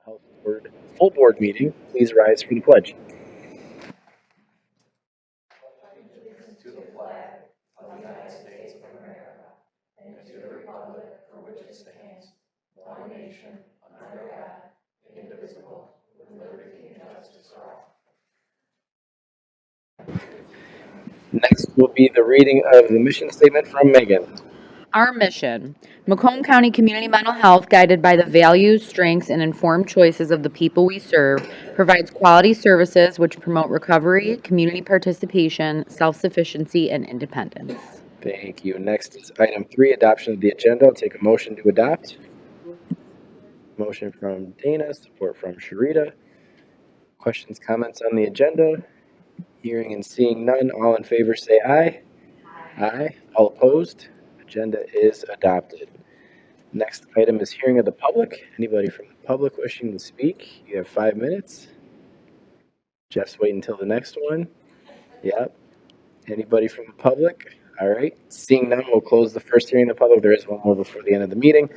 Health Board full board meeting. Please rise for the pledge. Next will be the reading of the mission statement from Megan. Our mission: Macomb County Community Mental Health, guided by the values, strengths, and informed choices of the people we serve, provides quality services which promote recovery, community participation, self-sufficiency, and independence. Thank you. Next is item 3, adoption of the agenda. I'll take a motion to adopt. Motion from Dana, support from Sharita. Questions, comments on the agenda? Hearing and seeing none, all in favor say aye. Aye. All opposed? Agenda is adopted. Next item is hearing of the public. Anybody from the public wishing to speak? You have 5 minutes. Jeff's waiting until the next one. Yep. Anybody from the public? All right. Seeing none, we'll close the first hearing of the public. There is one more before the end of the meeting.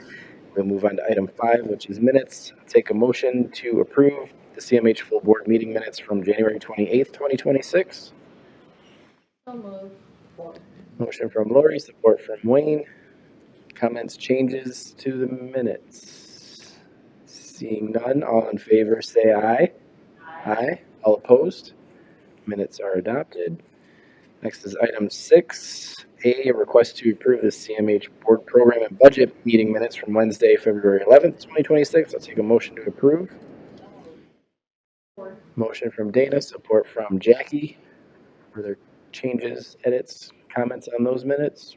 We'll move on to item 5, which is minutes. I'll take a motion to approve the CMH full board meeting minutes from January 28th, 2026. So moved. Motion from Lori, support from Wayne. Comments, changes to the minutes? Seeing none, all in favor say aye. Aye. All opposed? Minutes are adopted. Next is item 6A, a request to approve the CMH board program and budget meeting minutes from Wednesday, February 11th, 2026. I'll take a motion to approve. Motion from Dana, support from Jackie. Were there changes, edits, comments on those minutes?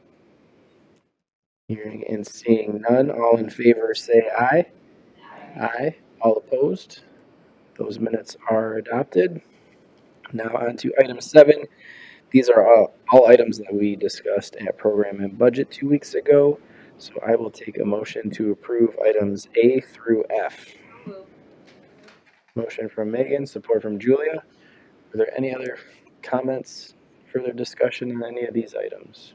Hearing and seeing none, all in favor say aye. Aye. All opposed? Those minutes are adopted. Now on to item 7. These are all items that we discussed at program and budget 2 weeks ago. So I will take a motion to approve items A through F. Motion from Megan, support from Julia. Are there any other comments, further discussion on any of these items?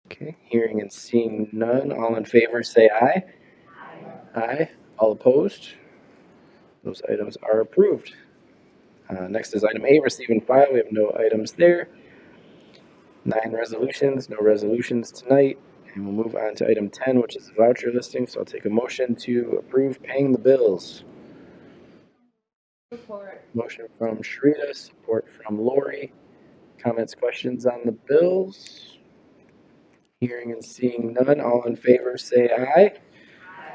Okay, hearing and seeing none, all in favor say aye. Aye. All opposed? Those items are approved. Next is item A, receive and file. We have no items there. 9 resolutions, no resolutions tonight. And we'll move on to item 10, which is the voucher listing. So I'll take a motion to approve paying the bills. Support. Motion from Sharita, support from Lori. Comments, questions on the bills? Hearing and seeing none, all in favor say aye.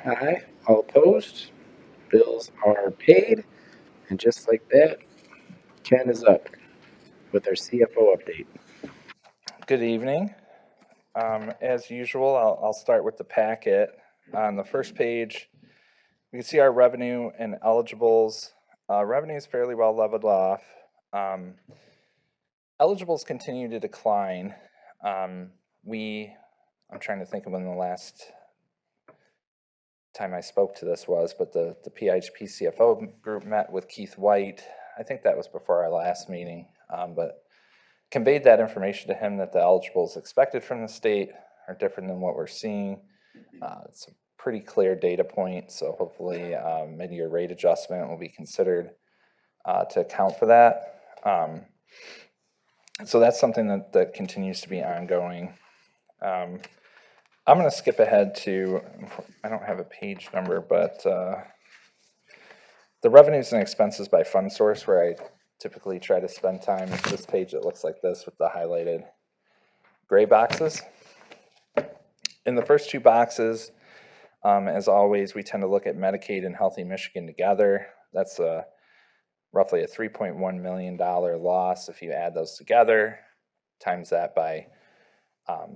Aye. All opposed? Bills are paid. And just like that, Ken is up with our CFO update. Good evening. As usual, I'll start with the packet. On the first page, we can see our revenue and eligibles. Revenue is fairly well leveled off. Eligibles continue to decline. I'm trying to think of when the last time I spoke to this was, but the PIHP CFO group met with Keith White. I think that was before our last meeting, but conveyed that information to him that the eligibles expected from the state are different than what we're seeing. It's a pretty clear data point, so hopefully mid-year rate adjustment will be considered to account for that. So that's something that continues to be ongoing. I'm going to skip ahead to, I don't have a page number, but the revenues and expenses by fund source, where I typically try to spend time. This page that looks like this with the highlighted gray boxes. In the first 2 boxes, as always, we tend to look at Medicaid and Healthy Michigan together. That's roughly a $3.1 million loss. If you add those together, times that by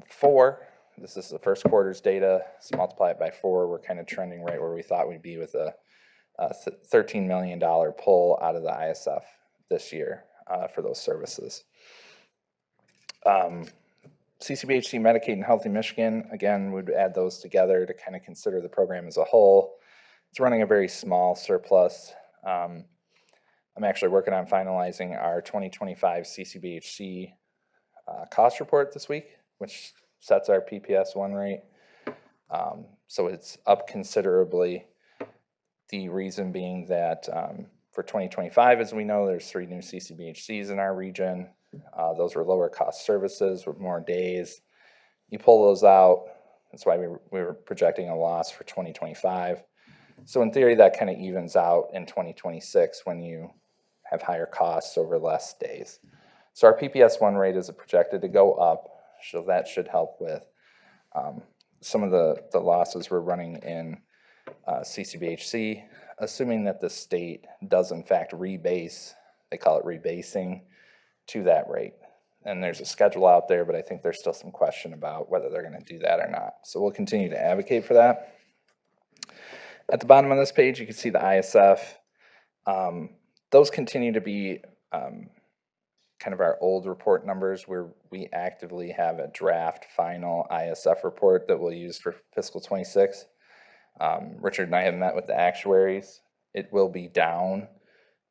4, this is the first quarter's data, so multiply it by 4, we're kind of trending right where we thought we'd be with a $13 million pull out of the ISF this year for those services. CCBHC, Medicaid, and Healthy Michigan, again, would add those together to kind of consider the program as a whole. It's running a very small surplus. I'm actually working on finalizing our 2025 CCBHC cost report this week, which sets our PPS 1 rate. So it's up considerably. The reason being that for 2025, as we know, there's 3 new CCBHCs in our region. Those were lower cost services with more days. You pull those out, that's why we were projecting a loss for 2025. So in theory, that kind of evens out in 2026 when you have higher costs over less days. So our PPS1 rate is projected to go up, so that should help with some of the losses we're running in CCBHC, assuming that the state does in fact rebase, they call it rebasing, to that rate. And there's a schedule out there, but I think there's still some question about whether they're going to do that or not. So we'll continue to advocate for that. At the bottom of this page, you can see the ISF. Those continue to be kind of our old report numbers, where we actively have a draft final ISF report that we'll use for fiscal 26. Richard and I have met with the actuaries. It will be down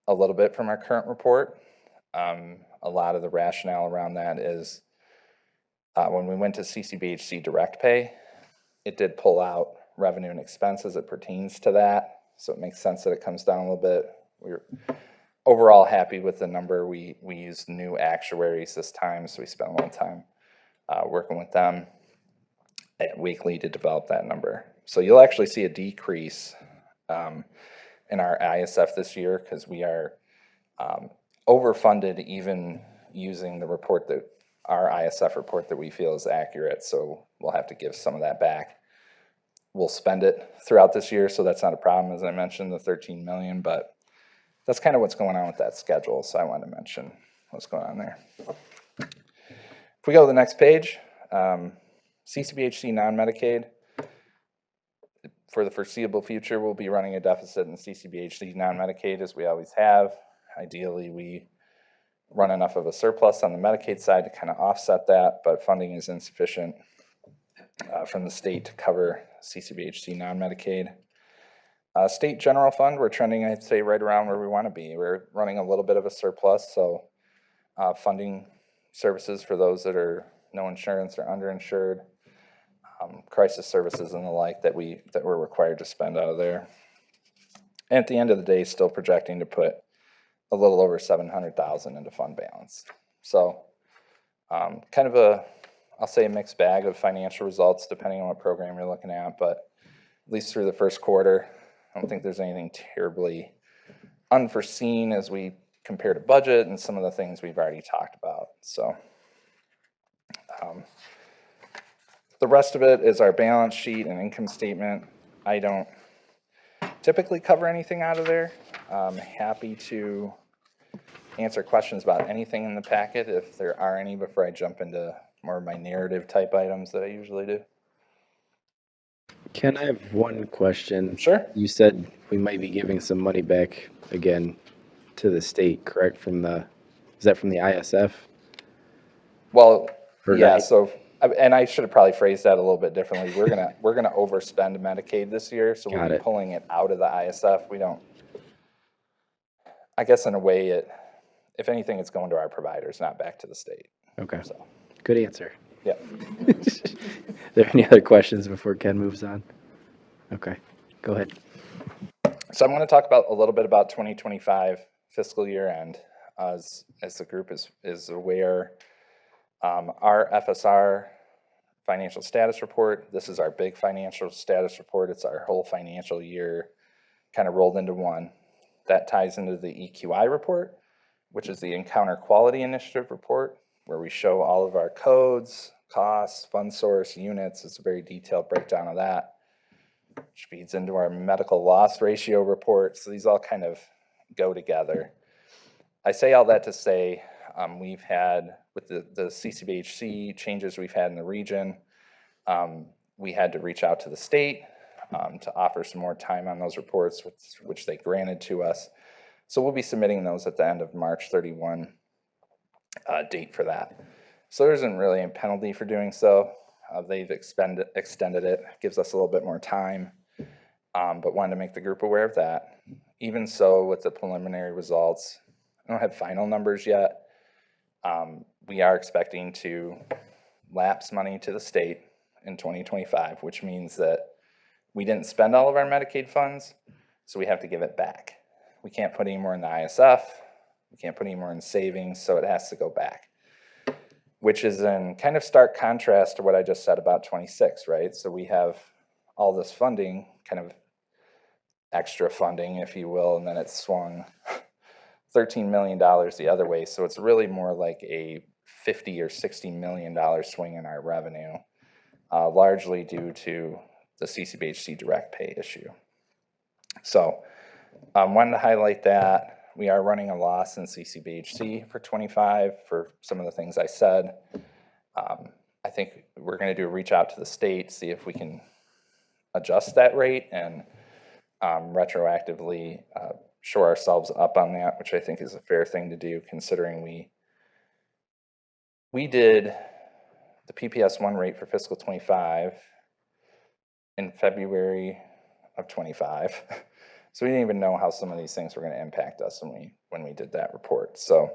a little bit from our current report. A lot of the rationale around that is when we went to CCBHC direct pay, it did pull out revenue and expense as it pertains to that. So it makes sense that it comes down a little bit. We're overall happy with the number. We used new actuaries this time, so we spent a little time working with them at weekly to develop that number. So you'll actually see a decrease in our ISF this year because we are overfunded even using the report that our ISF report that we feel is accurate. So we'll have to give some of that back. We'll spend it throughout this year, so that's not a problem, as I mentioned, the 13 million, but that's kind of what's going on with that schedule. So I wanted to mention what's going on there. If we go to the next page, CCBHC non-Medicaid. For the foreseeable future, we'll be running a deficit in CCBHC non-Medicaid as we always have. Ideally, we run enough of a surplus on the Medicaid side to kind of offset that, but funding is insufficient from the state to cover CCBHC non-Medicaid. State general fund, we're trending, I'd say, right around where we want to be. We're running a little bit of a surplus, so funding services for those that are no insurance or underinsured, crisis services and the like that we're required to spend out of there. And at the end of the day, still projecting to put a little over 700,000 into fund balance. So kind of I'll say a mixed bag of financial results depending on what program you're looking at, but at least through the first quarter, I don't think there's anything terribly unforeseen as we compare to budget and some of the things we've already talked about. So the rest of it is our balance sheet and income statement. I don't typically cover anything out of there. I'm happy to answer questions about anything in the packet if there are any before I jump into more of my narrative type items that I usually do. Ken, I have one question. Sure. You said we might be giving some money back again to the state, correct? Is that from the ISF? Well, Or yeah, not? so, and I should have probably phrased that a little bit differently. We're gonna overspend Medicaid this year, so we'll Got be it. pulling it out of the ISF. We don't, I guess in a way, if anything, it's going to our providers, not back to the state. Okay, So, good answer. yeah. Are there any other questions before Ken moves on? Okay, go ahead. So I'm going to talk about a little bit about 2025 fiscal year end. As the group is aware, our FSR financial status report, this is our big financial status report. It's our whole financial year kind of rolled into one. That ties into the EQI report, which is the Encounter Quality Initiative report, where we show all of our codes, costs, fund source, units. It's a very detailed breakdown of that, which feeds into our medical loss ratio report. So these all kind of go together. I say all that to say we've had, with the CCBHC changes we've had in the region, we had to reach out to the state to offer some more time on those reports, which they granted to us. So we'll be submitting those at the end of March 31 date for that. So there isn't really a penalty for doing so. They've extended it, gives us a little bit more time, but wanted to make the group aware of that. Even so, with the preliminary results, I don't have final numbers yet. We are expecting to lapse money to the state in 2025, which means that we didn't spend all of our Medicaid funds, So we have to give it back. We can't put any more in the ISF. We can't put any more in savings, so it has to go back, which is in kind of stark contrast to what I just said about 26, right? So we have all this funding, kind of extra funding, if you will, and then it's swung $13 million the other way. So it's really more like a $50 or $60 million swing in our revenue, largely due to the CCBHC direct pay issue. So wanted to highlight that. We are running a loss in CCBHC for 25 for some of the things I said. I think we're going to do a reach out to the state, see if we can adjust that rate and retroactively shore ourselves up on that, which I think is a fair thing to do, considering we did the PPS 1 rate for fiscal 25 in February of 25. So we didn't even know how some of these things were going to impact us when we did that report. So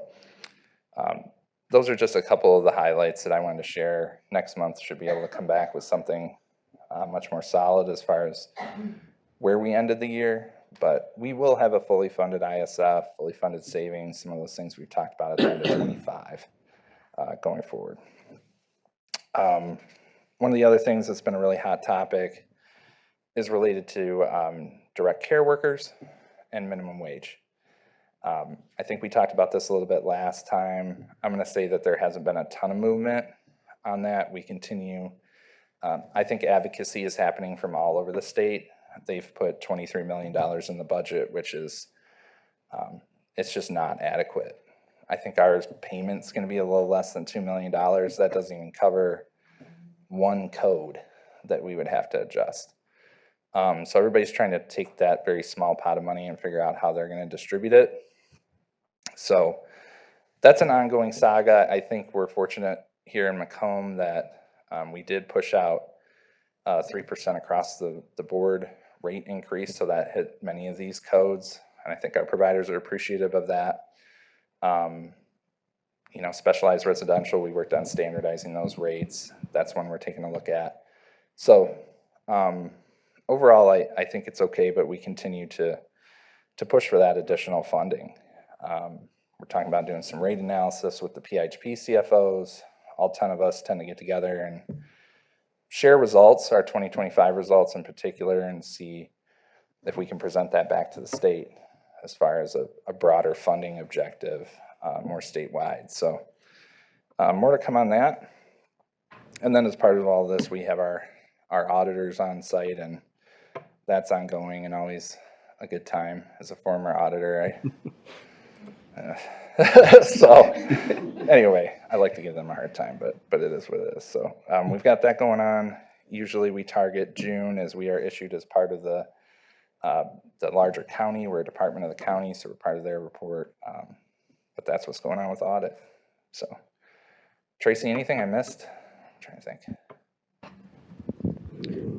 those are just a couple of the highlights that I wanted to share. Next month should be able to come back with something much more solid as far as where we ended the year, but we will have a fully funded ISF, fully funded savings, some of those things we've talked about at the end of 25 going forward. One of the other things that's been a really hot topic is related to direct care workers and minimum wage. I think we talked about this a little bit last time. I'm going to say that there hasn't been a ton of movement on that. We continue. I think advocacy is happening from all over the state. They've put $23 million in the budget, which is, it's just not adequate. I think our payment's going to be a little less than $2 million. That doesn't even cover one code that we would have to adjust. So everybody's trying to take that very small pot of money and figure out how they're going to distribute it. So that's an ongoing saga. I think we're fortunate here in Macomb that we did push out 3% across the board rate increase, so that hit many of these codes, and I think our providers are appreciative of that. You know, specialized residential, we worked on standardizing those rates. That's one we're taking a look at. So overall, I think it's okay, but we continue to push for that additional funding. We're talking about doing some rate analysis with the PHP CFOs. All 10 of us tend to get together and share results, our 2025 results in particular, and see if we can present that back to the state as far as a broader funding objective, more statewide. So more to come on that. And then as part of all this, we have our auditors on site, and that's ongoing and always a good time. As a former auditor, so anyway, I like to give them a hard time, but it is what it is. So we've got that going on. Usually we target June as we are issued as part of the larger county. We're a department of the county, so we're part of their report. But that's what's going on with audit. So Tracy, anything I missed? I'm trying to think.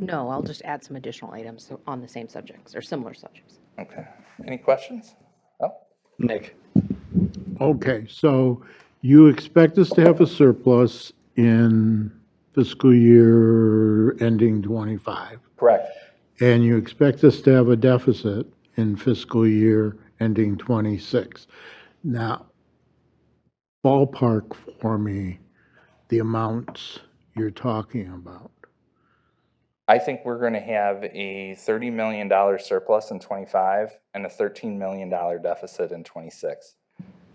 No, I'll just add some additional items on the same subjects or similar subjects. Okay. Any questions? Oh, Nick. Okay, so you expect us to have a surplus in fiscal year ending 25, correct. and you expect us to have a deficit in fiscal year ending 26. Now, ballpark for me the amounts you're talking about. I think we're going to have a $30 million surplus in 25 and a $13 million deficit in 26.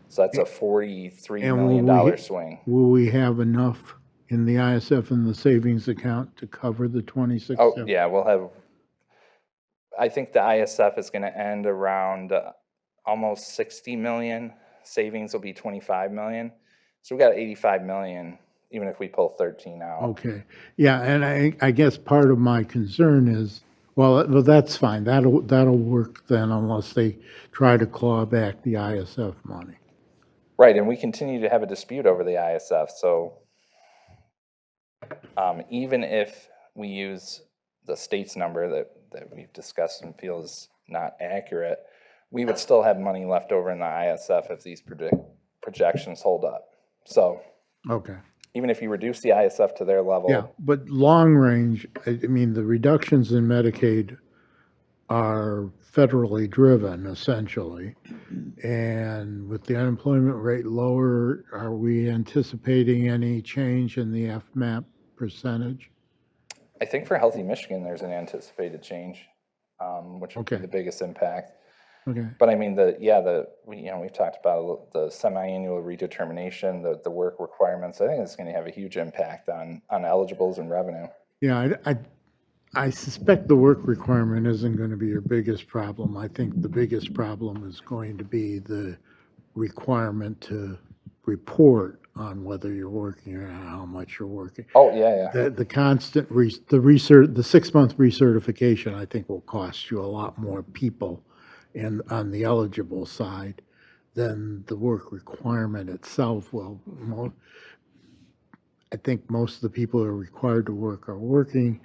So that's a $43 million swing. Will we have enough in the ISF and the savings account to cover the 26? Oh, yeah, we'll have, I think the ISF is going to end around almost 60 million. Savings will be 25 million. So we got 85 million, even if we pull 13 out. Okay, yeah, and I guess part of my concern is, well, that's fine. That'll work then, unless they try to claw back the ISF money. Right, and we continue to have a dispute over the ISF. So even if we use the state's number that we've discussed and feel is not accurate, we would still have money left over in the ISF if these projections hold up. So Okay. even if you reduce the ISF to their level. Yeah, but long range, I mean, the reductions in Medicaid are federally driven essentially. And with the unemployment rate lower, are we anticipating any change in the FMAP percentage? I think for Healthy Michigan, there's an anticipated change, which would be Okay. the biggest impact. Okay. But I mean, we've talked about the semi-annual redetermination, the work requirements. I think it's going to have a huge impact on eligibles and revenue. Yeah, I suspect the work requirement isn't going to be your biggest problem. I think the biggest problem is going to be the requirement to report on whether you're working or how much you're working. Oh, yeah. The constant, the research, the 6-month recertification, I think will cost you a lot more people on the eligible side than the work requirement itself will. I think most of the people who are required to work are working.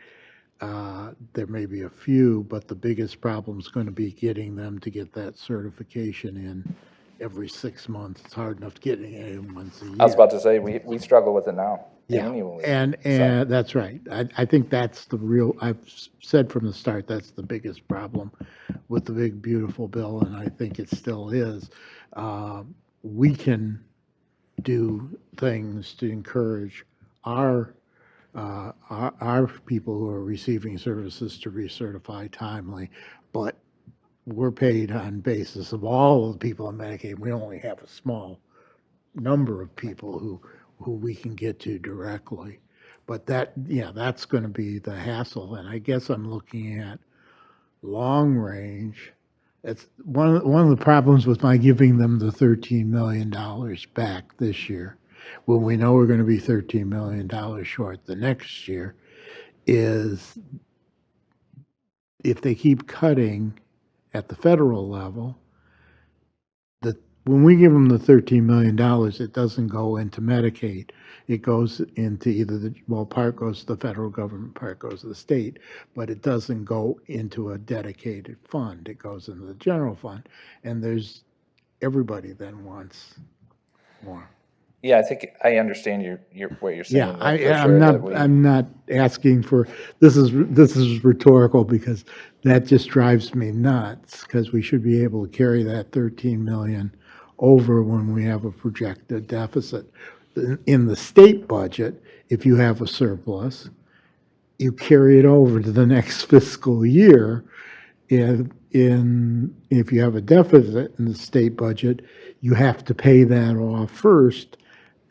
There may be a few, but the biggest problem is going to be getting them to get that certification in every 6 months. It's hard enough getting it in once a year. I was about to say, we struggle with it now, annually. And So- that's right. I think that's the real, I've said from the start, that's the biggest problem with the big, beautiful bill, and I think it still is. We can do things to encourage our people who are receiving services to recertify timely, but we're paid on basis of all of the people on Medicaid. We only have a small number of people who we can get to directly. But that's going to be the hassle. And I guess I'm looking at long range. It's one of the problems with my giving them the $13 million back this year, when we know we're going to be $13 million short the next year, is if they keep cutting at the federal level, when we give them the $13 million, it doesn't go into Medicaid. It goes into part goes to the federal government, part goes to the state, but it doesn't go into a dedicated fund. It goes into the general fund. And everybody then wants more. Yeah, I think I understand what you're saying. Yeah, for sure, I'm not asking for, this is rhetorical because that just drives me nuts, because we should be able to carry that 13 million over when we have a projected deficit. In the state budget, if you have a surplus, you carry it over to the next fiscal year. If you have a deficit in the state budget, you have to pay that off first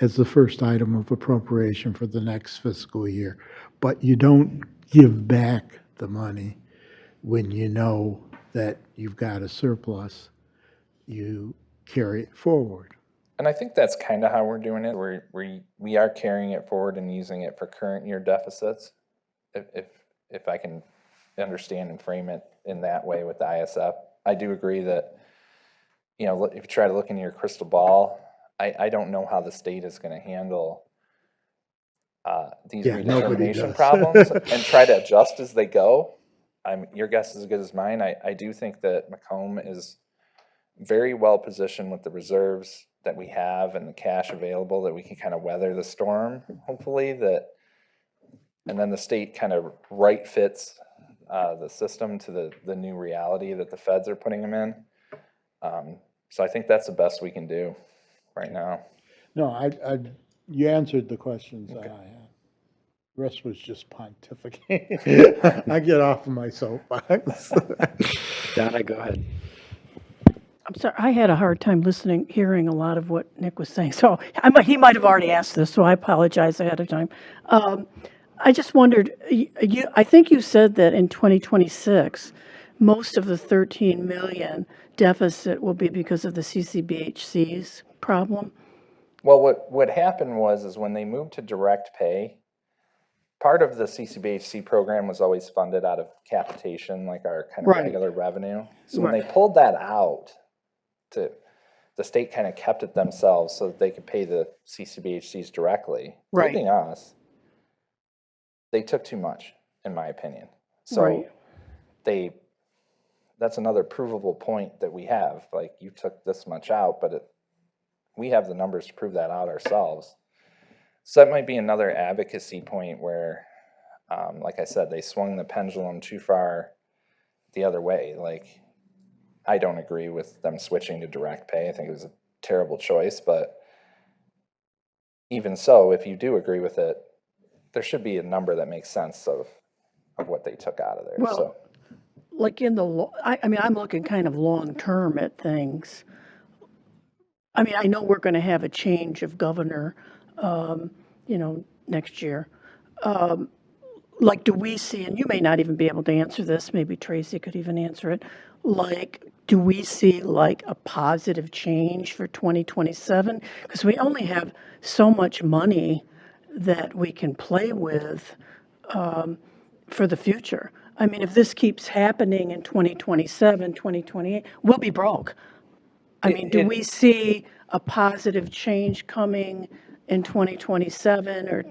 as the first item of appropriation for the next fiscal year. But you don't give back the money when you know that you've got a surplus. You carry it forward. And I think that's kind of how we're doing it. We are carrying it forward and using it for current year deficits. If I can understand and frame it in that way with the ISF, I do agree that, if you try to look into your crystal ball, I don't know how the state is going to handle these Nobody redetermination does. problems and try to adjust as they go. Your guess is as good as mine. I do think that Macomb is very well positioned with the reserves that we have and the cash available, that we can kind of weather the storm, hopefully, and then the state kind of right fits the system to the new reality that the feds are putting them in. So I think that's the best we can do right now. No, you answered the questions that I had. The rest was just pontificating. I get off of my soapbox. Donna, go ahead. I'm sorry, I had a hard time hearing a lot of what Nick was saying, so he might have already asked this, so I apologize ahead of time. I just wondered, I think you said that in 2026, most of the 13 million deficit will be because of the CCBHC's problem? Well, what happened is when they moved to direct pay, part of the CCBHC program was always funded out of capitation, like our kind of Right. regular revenue. So when Right. they pulled that out, the state kind of kept it themselves so that they could pay the CCBHCs directly, Right. including us. They took too much, in my opinion. So Right. that's another provable point that we have. Like, you took this much out, but we have the numbers to prove that out ourselves. So that might be another advocacy point where, like I said, they swung the pendulum too far the other way. Like, I don't agree with them switching to direct pay. I think it was a terrible choice, but even so, if you do agree with it, there should be a number that makes sense of what they took out of there, Well, so. like in the, I mean, I'm looking kind of long-term at things. I mean, I know we're going to have a change of governor, next year. Like, do we see, and you may not even be able to answer this, maybe Tracy could even answer it, like, do we see like a positive change for 2027? Because we only have so much money that we can play with for the future. I mean, if this keeps happening in 2027, 2028, we'll be broke. I mean, do we see a positive change coming in 2027 or,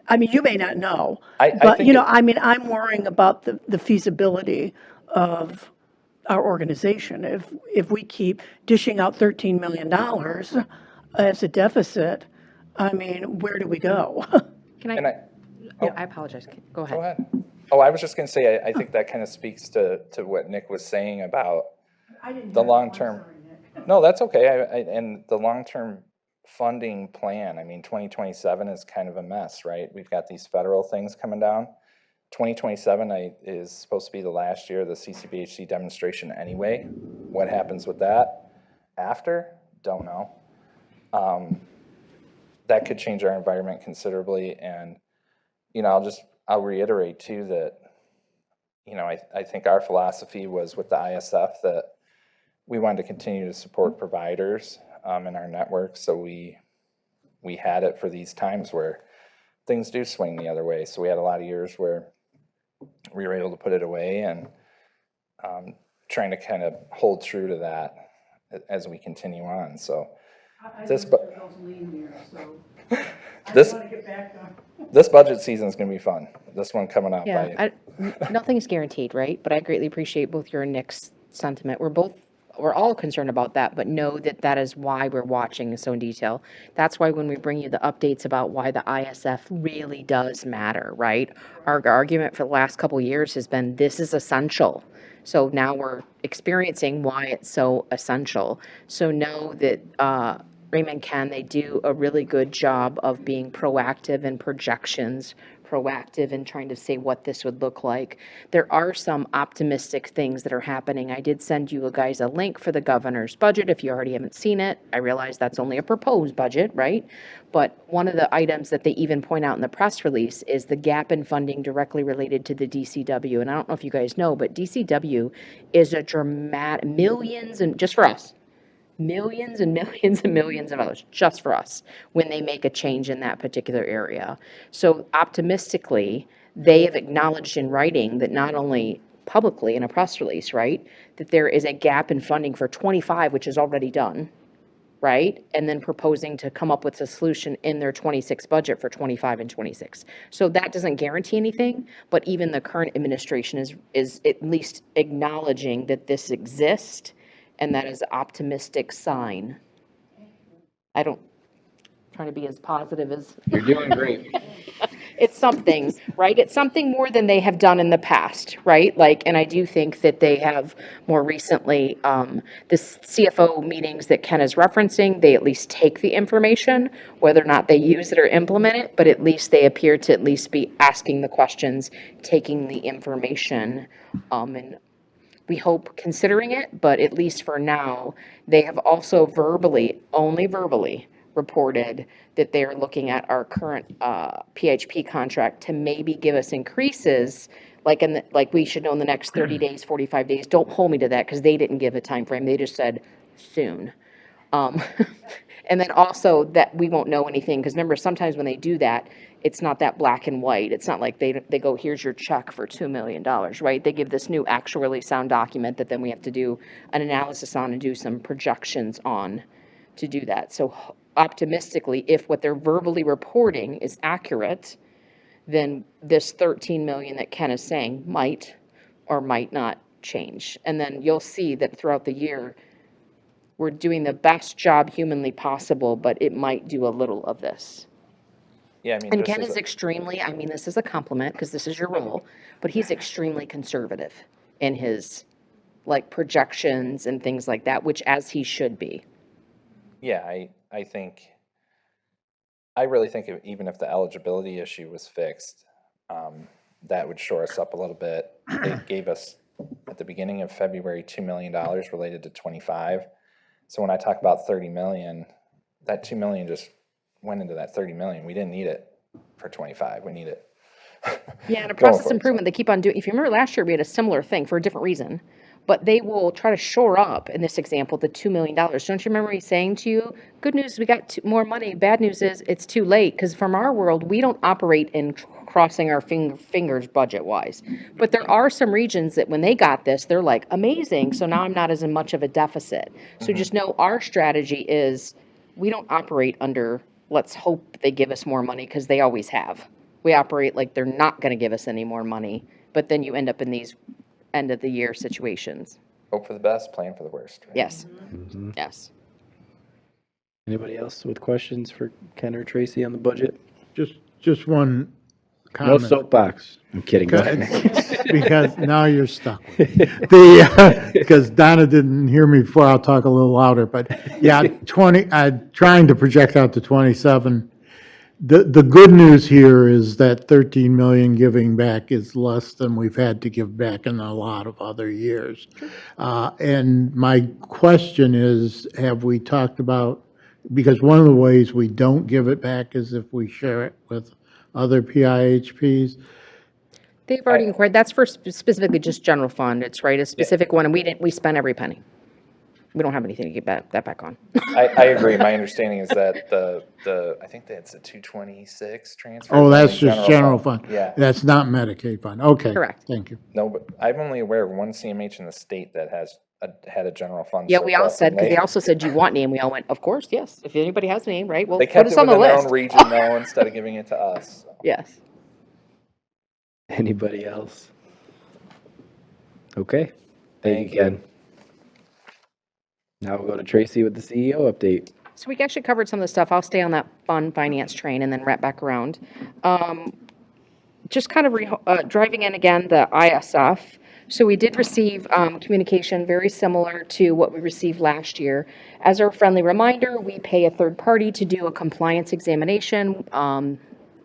I mean, you may not know. I But, think I mean, I'm worrying about the feasibility of our organization. If we keep dishing out $13 million as a deficit, I mean, where do we go? Can And I, I apologize. Go Go ahead. ahead. Oh, I was just gonna say, I think that kind of speaks to what Nick was saying about the long-term. No, that's okay. And the long-term funding plan, I mean, 2027 is kind of a mess, right? We've got these federal things coming down. 2027 is supposed to be the last year of the CCBHC demonstration anyway. What happens with that after? Don't know. That could change our environment considerably. And, I'll reiterate too that, I think our philosophy was with the ISF that we wanted to continue to support providers in our network. So we had it for these times where things do swing the other way. So we had a lot of years where we were able to put it away, and trying to kind of hold true to that as we continue on. So this budget season is going to be fun. This one coming up. Yeah, nothing's guaranteed, right? But I greatly appreciate both your and Nick's sentiment. We're all concerned about that, but know that that is why we're watching so in detail. That's why when we bring you the updates about why the ISF really does matter, right? Our argument for the last couple of years has been this is essential. So now we're experiencing why it's so essential. So know that Raymond Ken, they do a really good job of being proactive in projections, proactive in trying to say what this would look like. There are some optimistic things that are happening. I did send you guys a link for the governor's budget if you already haven't seen it. I realize that's only a proposed budget, right? But one of the items that they even point out in the press release is the gap in funding directly related to the DCW. And I don't know if you guys know, but DCW is a dramatic millions, and just for us, millions and millions and millions of dollars just for us when they make a change in that particular area. So optimistically, they have acknowledged in writing that not only publicly in a press release, right, that there is a gap in funding for 25, which is already done, right? And then proposing to come up with a solution in their 26 budget for 25 and 26. So that doesn't guarantee anything, but even the current administration is at least acknowledging that this exists, and that is an optimistic sign. Trying to be as positive as, You're doing great. it's something, right? It's something more than they have done in the past, right? Like, and I do think that they have more recently, the CFO meetings that Ken is referencing, they at least take the information, whether or not they use it or implement it, but at least they appear to at least be asking the questions, taking the information, and we hope considering it, but at least for now, they have also only verbally reported that they're looking at our current PHP contract to maybe give us increases, like we should know in the next 30 days, 45 days. Don't hold me to that because they didn't give a time frame. They just said soon. And then also that we won't know anything, because remember, sometimes when they do that, it's not that black and white. It's not like they go, here's your check for $2 million, right? They give this new actuarially sound document that then we have to do an analysis on and do some projections on to do that. So optimistically, if what they're verbally reporting is accurate, then this 13 million that Ken is saying might or might not change. And then you'll see that throughout the year, we're doing the best job humanly possible, but it might do a little of this. Yeah, I mean, And Ken is extremely, I mean, this is a compliment because this is your role, but he's extremely conservative in his like projections and things like that, which as he should be. Yeah, I really think even if the eligibility issue was fixed, that would shore us up a little bit. They gave us, at the beginning of February, $2 million related to 25. So when I talk about 30 million, that 2 million just went into that 30 million. We didn't need it for 25. We need it. Yeah, and a going process forward, improvement, they keep on doing, if you remember last year, we had a similar thing for a different reason, but they will try to shore up, in this example, the $2 million. Don't you remember me saying to you, good news, we got more money, bad news is it's too late, because from our world, we don't operate in crossing our fingers budget-wise. But there are some regions that when they got this, they're like, amazing, so now I'm not as much of a deficit. So just know our strategy is, we don't operate under, let's hope they give us more money, because they always have. We operate like they're not going to give us any more money, but then you end up in these end of the year situations. Hope for the best, plan for the worst. Right? Yes. Yes. Anybody else with questions for Ken or Tracy on the budget? Just one No comment. soapbox. I'm kidding. Go ahead. Because now you're stuck with me. Because Donna didn't hear me before, I'll talk a little louder, but yeah, trying to project out to 27. The good news here is that 13 million giving back is less than we've had to give back in a lot of other years. And my question is, have we talked about, because one of the ways we don't give it back is if we share it with other PIHPs. They've already inquired. That's for specifically just general fund. It's right, a specific one, and we spent every penny. We don't have anything to get that back on. I agree. My understanding is that I think that's a 226 transfer. Oh, that's just general fund. Yeah. That's not Medicaid fund. Okay. Correct. Thank you. No, but I'm only aware of one CMH in the state that has had a general fund. Yeah, we all surplus, said, and because they also said, do you want name? We all went, of course, yes. If anybody has a name, right, well, they put kept us it on the within their list. own region though, instead of giving it to us. So. Yes. Anybody else? Okay. Thank you, you. Ken. Now we'll go to Tracy with the CEO update. So we actually covered some of the stuff. I'll stay on that fund finance train and then wrap back around. Just kind of driving in again, the ISF. So we did receive communication very similar to what we received last year. As a friendly reminder, we pay a third party to do a compliance examination.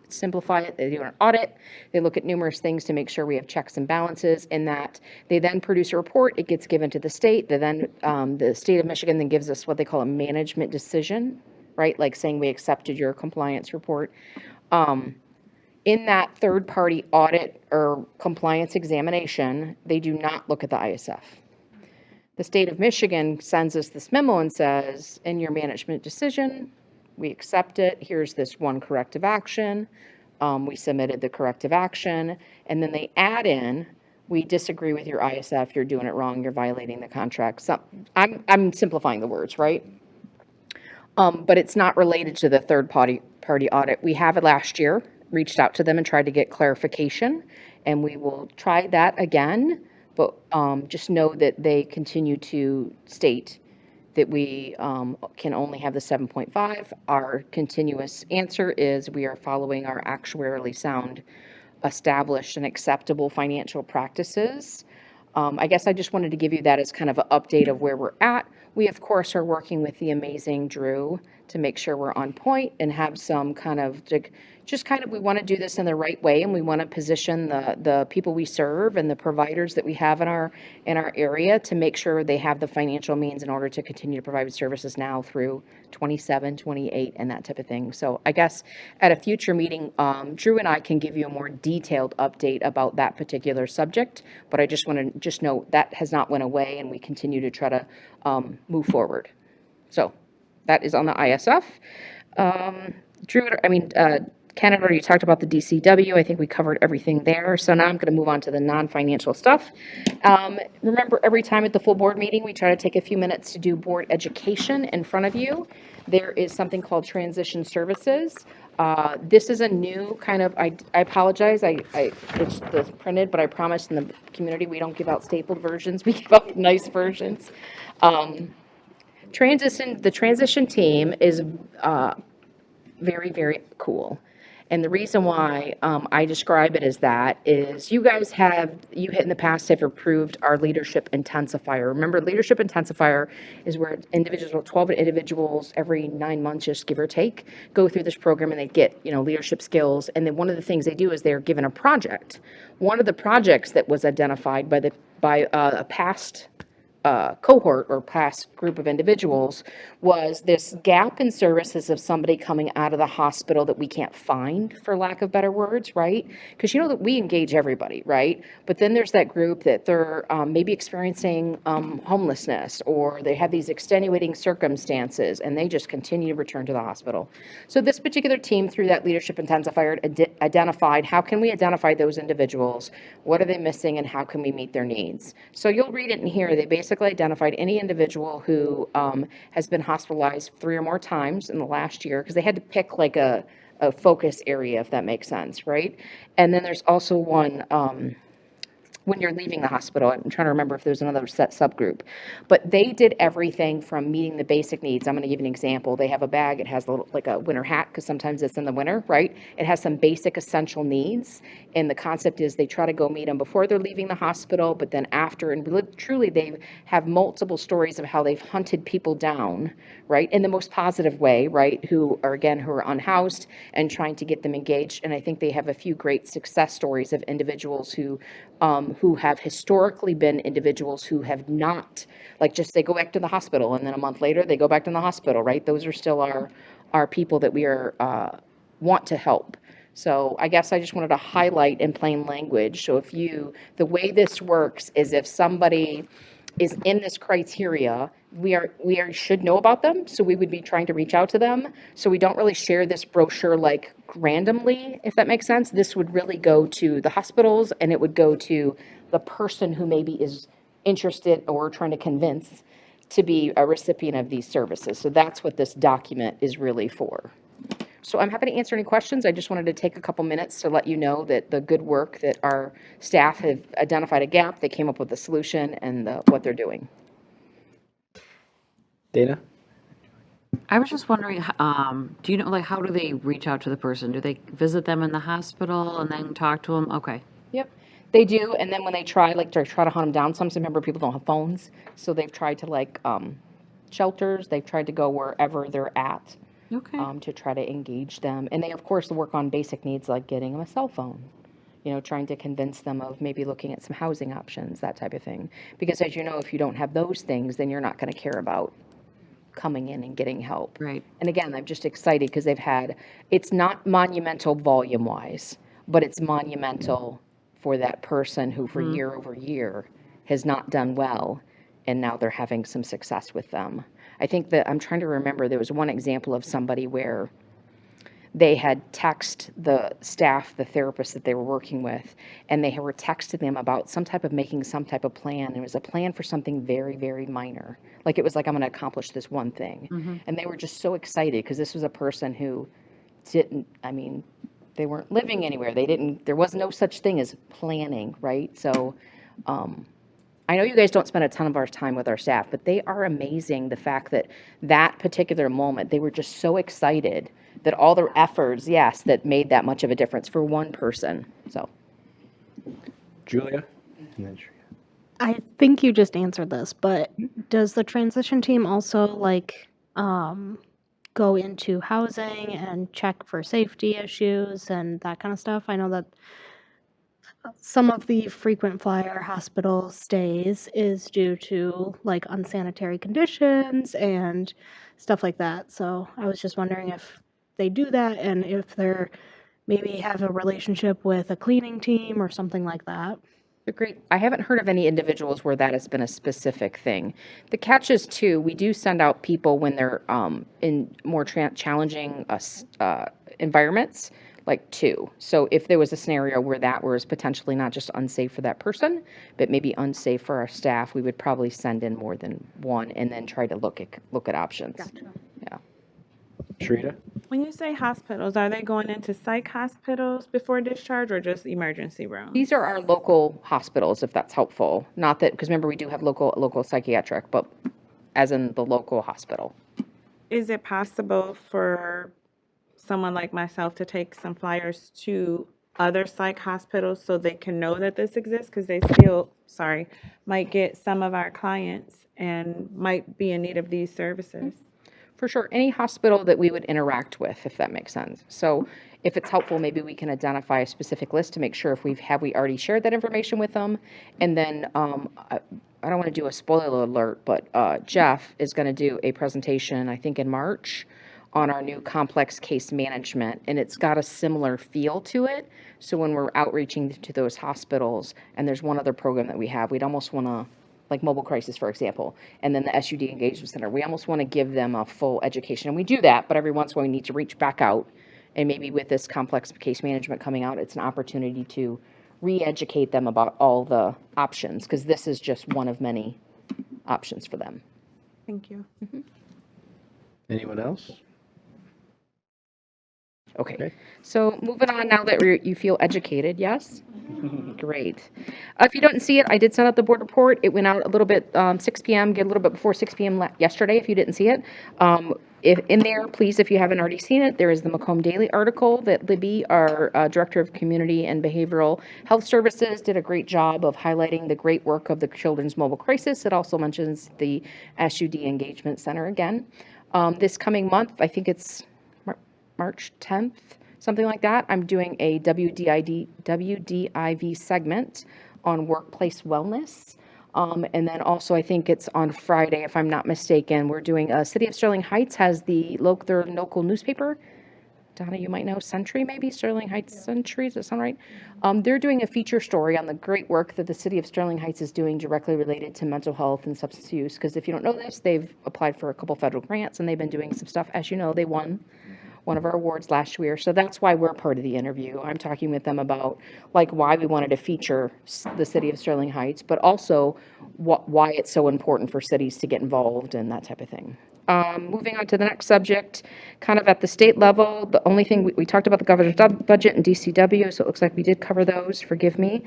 Simplify it, they do an audit, they look at numerous things to make sure we have checks and balances in that. They then produce a report, it gets given to the state, the state of Michigan then gives us what they call a management decision, right? Like saying we accepted your compliance report. In that third-party audit or compliance examination, they do not look at the ISF. The state of Michigan sends us this memo and says, in your management decision, we accept it, here's this one corrective action, we submitted the corrective action, and then they add in, we disagree with your ISF, you're doing it wrong, you're violating the contract. So I'm simplifying the words, right? But it's not related to the third party audit. We have it last year, reached out to them and tried to get clarification, and we will try that again, but just know that they continue to state that we can only have the 7.5. Our continuous answer is we are following our actuarially sound, established and acceptable financial practices. I guess I just wanted to give you that as kind of an update of where we're at. We, of course, are working with the amazing Drew to make sure we're on point and have some kind of, just kind of, we want to do this in the right way, and we want to position the people we serve and the providers that we have in our area to make sure they have the financial means in order to continue to provide services now through 27, 28, and that type of thing. So I guess at a future meeting, Drew and I can give you a more detailed update about that particular subject, but I just want to note that has not went away, and we continue to try to move forward. So that is on the ISF. Ken had already talked about the DCW. I think we covered everything there. So now I'm going to move on to the non-financial stuff. Remember, every time at the full board meeting, we try to take a few minutes to do board education in front of you. There is something called transition services. This is a new kind of, I apologize, it's printed, but I promise in the community, we don't give out stapled versions. We give out nice versions. The transition team is very, very cool. And the reason why I describe it as that is you hit in the past have approved our leadership intensifier. Remember, leadership intensifier is where individuals, 12 individuals every 9 months, just give or take, go through this program and they get, leadership skills. And then one of the things they do is they're given a project. One of the projects that was identified by a past cohort or past group of individuals was this gap in services of somebody coming out of the hospital that we can't find, for lack of better words, right? Because that we engage everybody, right? But then there's that group that they're maybe experiencing homelessness, or they have these extenuating circumstances and they just continue to return to the hospital. So this particular team, through that leadership intensifier, identified how can we identify those individuals, what are they missing, and how can we meet their needs. So you'll read it in here. They basically identified any individual who has been hospitalized 3 or more times in the last year, because they had to pick like a focus area, if that makes sense, right? And then there's also one when you're leaving the hospital. I'm trying to remember if there's another set subgroup. But they did everything from meeting the basic needs. I'm going to give you an example. They have a bag. It has like a winter hat, because sometimes it's in the winter, right? It has some basic essential needs. And the concept is they try to go meet them before they're leaving the hospital, but then after. And truly, they have multiple stories of how they've hunted people down, right? In the most positive way, right? Who are unhoused, and trying to get them engaged. And I think they have a few great success stories of individuals who have historically been individuals who have not, like, just they go back to the hospital and then a month later they go back to the hospital, right? Those are still our people that we are want to help. So I guess I just wanted to highlight in plain language. So the way this works is if somebody is in this criteria, we should know about them. So we would be trying to reach out to them. So we don't really share this brochure like randomly, if that makes sense. This would really go to the hospitals, and it would go to the person who maybe is interested or trying to convince to be a recipient of these services. So that's what this document is really for. So I'm happy to answer any questions. I just wanted to take a couple minutes to let you know that the good work that our staff have identified a gap, they came up with a solution, and what they're doing. Dana? I was just wondering, do you know, like, how do they reach out to the person? Do they visit them in the hospital and then talk to them? Okay. Yep, they do. And then when they try to hunt them down, sometimes, remember, people don't have phones. So they've tried to shelters. They've tried to go wherever they're at. Okay. To try to engage them. And they, of course, work on basic needs like getting them a cell phone, trying to convince them of maybe looking at some housing options, that type of thing. Because as you know, if you don't have those things, then you're not going to care about coming in and getting help. Right. And again, I'm just excited because it's not monumental volume-wise, but it's monumental for that person who for year over year has not done well, and now they're having some success with them. I think that I'm trying to remember, there was one example of somebody where they had texted the staff, the therapist that they were working with, and they were texting them about making some type of plan. It was a plan for something very, very minor. Like, it was like, I'm going to accomplish this one thing. And they were just so excited because this was a person who they weren't living anywhere. There was no such thing as planning, right? So, I know you guys don't spend a ton of our time with our staff, but they are amazing. The fact that particular moment, they were just so excited that all their efforts, yes, that made that much of a difference for one person. So, Julia? And then Shreya. I think you just answered this, but does the transition team also go into housing and check for safety issues and that kind of stuff? I know that some of the frequent flyer hospital stays is due to unsanitary conditions and stuff like that. So I was just wondering if they do that, and if they're maybe have a relationship with a cleaning team or something like that. great. I haven't heard of any individuals where that has been a specific thing. The catch is, too, we do send out people when they're in more challenging environments, too. So if there was a scenario where that was potentially not just unsafe for that person, but maybe unsafe for our staff, we would probably send in more than one and then try to look at options. Gotcha. Yeah. Sharita? When you say hospitals, are they going into psych hospitals before discharge or just emergency rooms? These are our local hospitals, if that's helpful. Not that, because remember, we do have local psychiatric, but as in the local hospital. Is it possible for someone like myself to take some flyers to other psych hospitals so they can know that this exists? Because they still, sorry, might get some of our clients and might be in need of these services. For sure, any hospital that we would interact with, if that makes sense. So if it's helpful, maybe we can identify a specific list to make sure if we already shared that information with them. And then, I don't want to do a spoiler alert, but Jeff is going to do a presentation, I think in March, on our new complex case management, and it's got a similar feel to it. So when we're outreaching to those hospitals, and there's one other program that we have, we'd almost want to, like mobile crisis, for example, and then the SUD Engagement Center, we almost want to give them a full education. And we do that, but every once in a while we need to reach back out. And maybe with this complex case management coming out, it's an opportunity to re-educate them about all the options, because this is just one of many options for them. Thank you. Anyone else? Okay, so moving on now that you feel educated, yes? Great. If you don't see it, I did send out the board report. It went out a little bit, 6 PM, get a little bit before 6 PM yesterday, if you didn't see it. If in there, please, if you haven't already seen it, there is the Macomb Daily article that Libby, our Director of Community and Behavioral Health Services, did a great job of highlighting the great work of the Children's Mobile Crisis. It also mentions the SUD Engagement Center again. This coming month, I think it's March 10th, something like that, I'm doing a WDIV segment on workplace wellness. And then also, I think it's on Friday, if I'm not mistaken, we're doing, City of Sterling Heights has their local newspaper. Donna, you might know Century, maybe, Sterling Heights Century, does that sound right? They're doing a feature story on the great work that the City of Sterling Heights is doing directly related to mental health and substance use. Because if you don't know this, they've applied for a couple federal grants, and they've been doing some stuff. As you know, they won one of our awards last year. So that's why we're part of the interview. I'm talking with them about like why we wanted to feature the City of Sterling Heights, but also why it's so important for cities to get involved and that type of thing. Moving on to the next subject, kind of at the state level, the only thing we talked about the governor's budget and DCW, so it looks like we did cover those, forgive me.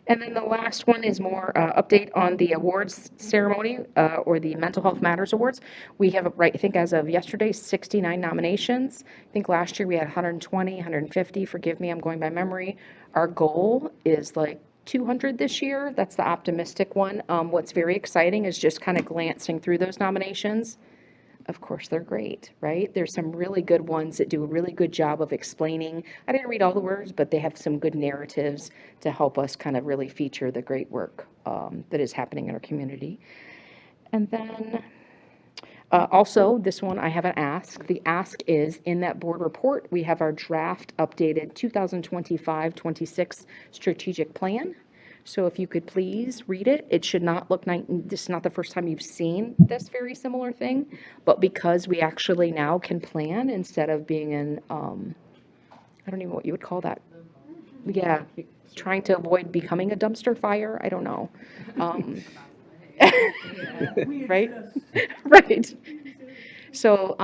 And then the last one is more update on the awards ceremony or the Mental Health Matters Awards. We have, I think as of yesterday, 69 nominations. I think last year we had 120, 150. Forgive me, I'm going by memory. Our goal is like 200 this year. That's the optimistic one. What's very exciting is just kind of glancing through those nominations. Of course, they're great, right? There's some really good ones that do a really good job of explaining. I didn't read all the words, but they have some good narratives to help us kind of really feature the great work that is happening in our community. And then also, this one I have an ask. The ask is in that board report, we have our draft updated 2025-26 strategic plan. So if you could please read it. It should not look like, this is not the first time you've seen this very similar thing, but because we actually now can plan instead of being in, I don't even know what you would call that. Yeah, trying to avoid becoming a dumpster fire. I don't know. Right? Right. So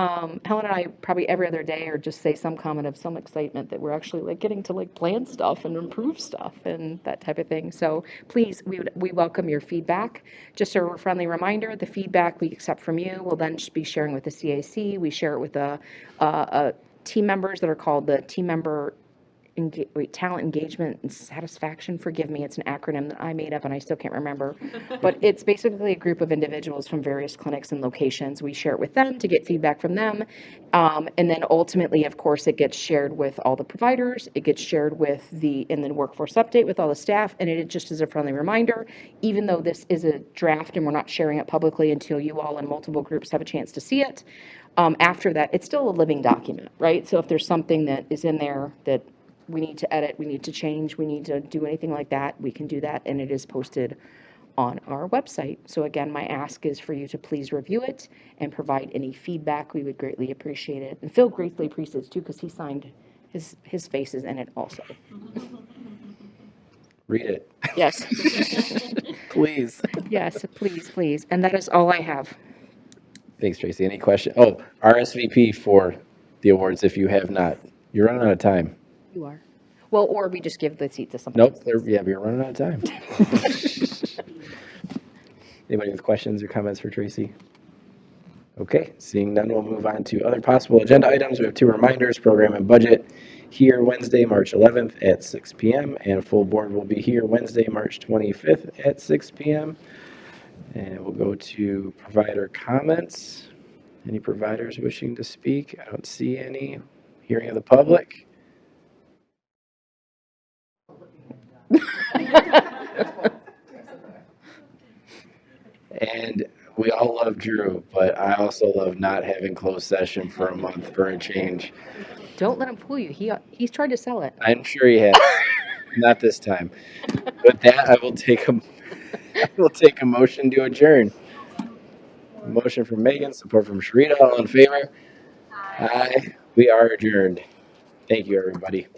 Helen and I probably every other day or just say some comment of some excitement that we're actually like getting to like plan stuff and improve stuff and that type of thing. So please, we welcome your feedback. Just a friendly reminder, the feedback we accept from you will then just be sharing with the CAC. We share it with the team members that are called the team member talent engagement and satisfaction. Forgive me, it's an acronym that I made up and I still can't remember. But it's basically a group of individuals from various clinics and locations. We share it with them to get feedback from them. And then ultimately, of course, it gets shared with all the providers. It gets shared with in the workforce update with all the staff. And it just is a friendly reminder, even though this is a draft and we're not sharing it publicly until you all in multiple groups have a chance to see it. After that, it's still a living document, right? So if there's something that is in there that we need to edit, we need to change, we need to do anything like that, we can do that, and it is posted on our website. So again, my ask is for you to please review it and provide any feedback. We would greatly appreciate it. And Phil greatly appreciates too, because he signed his face is in it also. Read it. Yes. Please. Yes, please, please. And that is all I have. Thanks, Tracy. Any question? Oh, RSVP for the awards if you have not. You're running out of time. You are. Well, or we just give the seat to somebody. Nope. You're running out of time. Anybody with questions or comments for Tracy? Okay, seeing none, we'll move on to other possible agenda items. We have two reminders, program and budget here Wednesday, March 11th at 6 p.m. and full board will be here Wednesday, March 25th at 6 p.m. And we'll go to provider comments. Any providers wishing to speak? I don't see any. Hearing of the public. And we all love Drew, but I also love not having closed session for a month for a change. Don't let him fool you. He's tried to sell it. I'm sure he has. Not this time. With that, I will take a motion to adjourn. Motion from Megan, support from Sharita. All in favor? Aye. We are adjourned. Thank you, everybody.